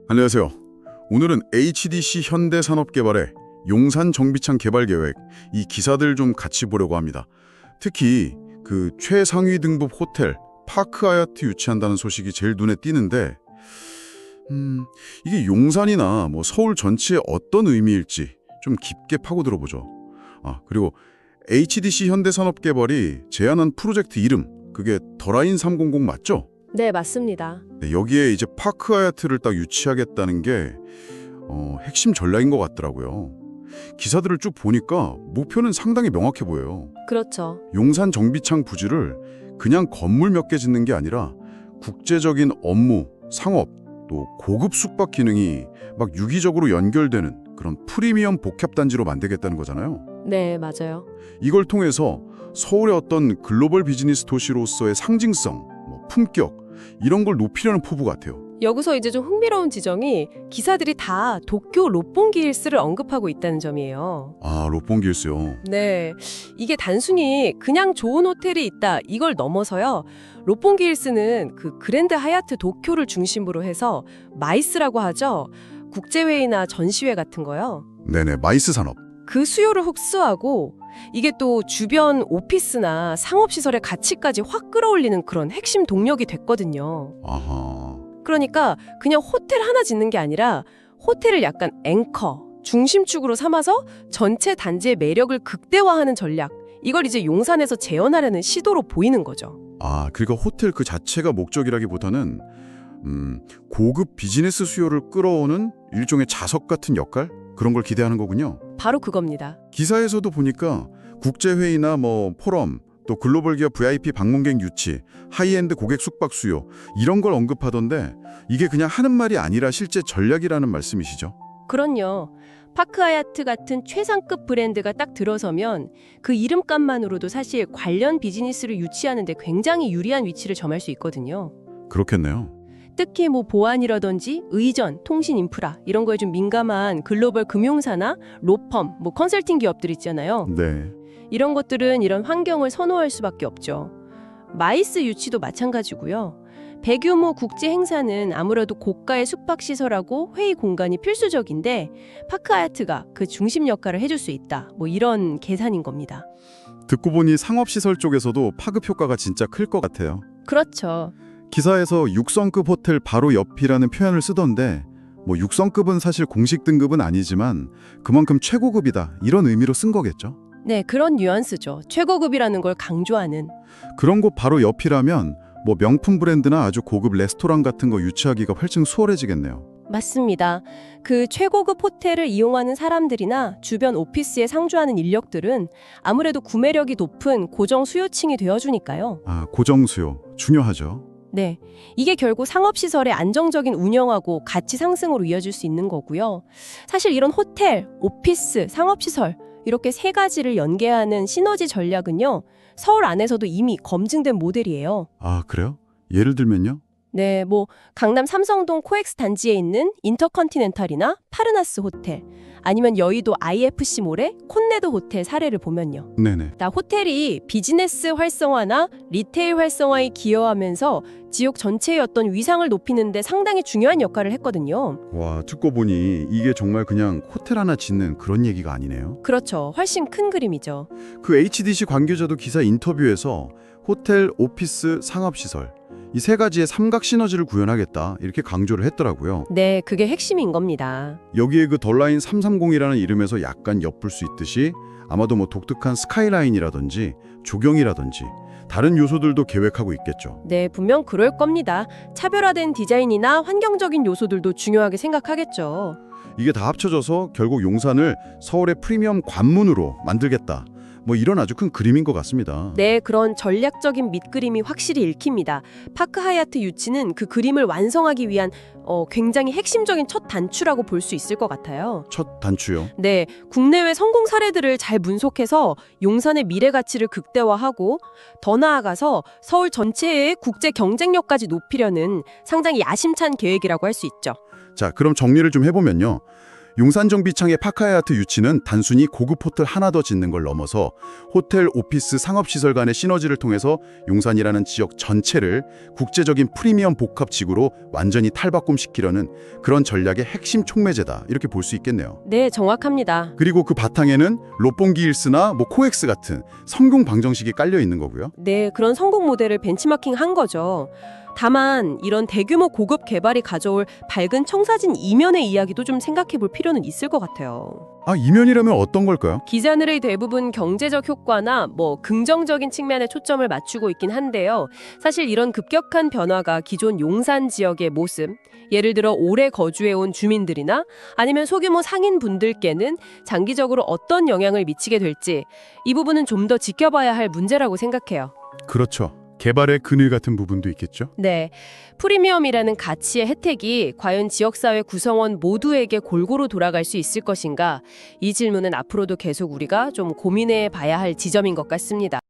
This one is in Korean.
안녕하세요. 오늘은 HDC 현대산업개발의 용산 정비창 개발 계획, 이 기사들 좀 같이 보려고 합니다. 특히 그 최상위 등급 호텔 파크 하얏트 유치한다는 소식이 제일 눈에 띄는데 이게 용산이나 서울 전체에 어떤 의미일지 좀 깊게 파고들어보죠. 그리고 HDC 현대산업개발이 제안한 프로젝트 이름, 그게 더라인 300 맞죠? 네, 맞습니다. 네, 여기에 이제 파크 하얏트를 딱 유치하겠다는 게 핵심 전략인 것 같더라고요. 기사들을 쭉 보니까 목표는 상당히 명확해 보여요. 그렇죠. 용산 정비창 부지를 그냥 건물 몇 개 짓는 게 아니라 국제적인 업무, 상업, 또 고급 숙박 기능이 막 유기적으로 연결되는 그런 프리미엄 복합단지로 만들겠다는 거잖아요. 네, 맞아요. 이걸 통해서 서울의 어떤 글로벌 비즈니스 도시로서의 상징성, 품격 이런 걸 높이려는 포부 같아요. 여기서 이제 좀 흥미로운 지점이 기사들이 다 도쿄 롯본기 힐스를 언급하고 있다는 점이에요. 롯본기 힐스요. 네, 이게 단순히 그냥 좋은 호텔이 있다 이걸 넘어서요. 롯본기 힐스는 그 그랜드 하얏트 도쿄를 중심으로 해서 마이스라고 하죠. 국제회의나 전시회 같은 거요. 네네, 마이스 산업. 그 수요를 흡수하고 이게 또 주변 오피스나 상업시설의 가치까지 확 끌어올리는 그런 핵심 동력이 됐거든요. 아하. 그러니까 그냥 호텔 하나 짓는 게 아니라 호텔을 약간 앵커, 중심축으로 삼아서 전체 단지의 매력을 극대화하는 전략. 이걸 이제 용산에서 재현하려는 시도로 보이는 거죠. 그러니까 호텔 그 자체가 목적이라기보다는 고급 비즈니스 수요를 끌어오는 일종의 자석 같은 역할? 그런 걸 기대하는 거군요. 바로 그겁니다. 기사에서도 보니까 국제회의나 포럼, 또 글로벌 기업 VIP 방문객 유치, 하이엔드 고객 숙박 수요 이런 걸 언급하던데 이게 그냥 하는 말이 아니라 실제 전략이라는 말씀이시죠? 그럼요. 파크 하얏트 같은 최상급 브랜드가 딱 들어서면 그 이름값만으로도 사실 관련 비즈니스를 유치하는 데 굉장히 유리한 위치를 점할 수 있거든요. 그렇겠네요. 특히 보안이라든지 의전, 통신 인프라 이런 거에 좀 민감한 글로벌 금융사나 로펌, 컨설팅 기업들 있잖아요. 네. 이런 것들은 이런 환경을 선호할 수밖에 없죠. 마이스 유치도 마찬가지고요. 대규모 국제 행사는 아무래도 고가의 숙박시설하고 회의 공간이 필수적인데 파크 하얏트가 그 중심 역할을 해줄 수 있다. 이런 계산인 겁니다. 듣고 보니 상업시설 쪽에서도 파급 효과가 진짜 클 것 같아요. 그렇죠. 기사에서 6성급 호텔 바로 옆이라는 표현을 쓰던데 6성급은 사실 공식 등급은 아니지만 그만큼 최고급이다 이런 의미로 쓴 거겠죠. 네, 그런 뉘앙스죠. 최고급이라는 걸 강조하는. 그런 곳 바로 옆이라면 명품 브랜드나 아주 고급 레스토랑 같은 거 유치하기가 훨씬 수월해지겠네요. 맞습니다. 그 최고급 호텔을 이용하는 사람들이나 주변 오피스에 상주하는 인력들은 아무래도 구매력이 높은 고정 수요층이 되어주니까요. 고정 수요 중요하죠. 네, 이게 결국 상업시설의 안정적인 운영하고 가치 상승으로 이어질 수 있는 거고요. 사실 이런 호텔, 오피스, 상업시설 이렇게 세 가지를 연계하는 시너지 전략은요. 서울 안에서도 이미 검증된 모델이에요. 그래요? 예를 들면요? 네, 강남 삼성동 코엑스 단지에 있는 인터컨티넨탈이나 파르나스 호텔, 아니면 여의도 IFC몰의 콘네도 호텔 사례를 보면요. 네네. 호텔이 비즈니스 활성화나 리테일 활성화에 기여하면서 지역 전체의 어떤 위상을 높이는 데 상당히 중요한 역할을 했거든요. 와, 듣고 보니 이게 정말 그냥 호텔 하나 짓는 그런 얘기가 아니네요. 그렇죠. 훨씬 큰 그림이죠. 그 HDC 관계자도 기사 인터뷰에서 호텔, 오피스, 상업시설 이 세 가지의 삼각 시너지를 구현하겠다 이렇게 강조를 했더라고요. 네, 그게 핵심인 겁니다. 여기에 그 덜라인 330이라는 이름에서 약간 엿볼 수 있듯이 아마도 독특한 스카이라인이라든지 조경이라든지 다른 요소들도 계획하고 있겠죠. 네, 분명 그럴 겁니다. 차별화된 디자인이나 환경적인 요소들도 중요하게 생각하겠죠. 이게 다 합쳐져서 결국 용산을 서울의 프리미엄 관문으로 만들겠다. 이런 아주 큰 그림인 것 같습니다. 네, 그런 전략적인 밑그림이 확실히 읽힙니다. 파크 하얏트 유치는 그 그림을 완성하기 위한 굉장히 핵심적인 첫 단추라고 볼 수 있을 것 같아요. 첫 단추요? 네, 국내외 성공 사례들을 잘 분석해서 용산의 미래 가치를 극대화하고 더 나아가서 서울 전체의 국제 경쟁력까지 높이려는 상당히 야심찬 계획이라고 할 수 있죠. 자, 그럼 정리를 좀 해보면요. 용산 정비창의 파카야트 유치는 단순히 고급 호텔 하나 더 짓는 걸 넘어서 호텔, 오피스, 상업시설 간의 시너지를 통해서 용산이라는 지역 전체를 국제적인 프리미엄 복합 지구로 완전히 탈바꿈시키려는 그런 전략의 핵심 촉매제다, 이렇게 볼 수 있겠네요. 네, 정확합니다. 그리고 그 바탕에는 로pongi 힐스나 코엑스 같은 성공 방정식이 깔려 있는 거고요. 네, 그런 성공 모델을 벤치마킹 한 거죠. 다만 이런 대규모 고급 개발이 가져올 밝은 청사진 이면의 이야기도 좀 생각해 볼 필요는 있을 것 같아요. 이면이라면 어떤 걸까요? 기자들의 대부분 경제적 효과나 긍정적인 측면에 초점을 맞추고 있긴 한데요. 사실 이런 급격한 변화가 기존 용산 지역의 모습, 예를 들어 오래 거주해온 주민들이나 아니면 소규모 상인분들께는 장기적으로 어떤 영향을 미치게 될지, 이 부분은 좀 더 지켜봐야 할 문제라고 생각해요. 그렇죠. 개발의 그늘 같은 부분도 있겠죠. 네, 프리미엄이라는 가치의 혜택이 과연 지역사회 구성원 모두에게 골고루 돌아갈 수 있을 것인가? 이 질문은 앞으로도 계속 우리가 좀 고민해 봐야 할 지점인 것 같습니다.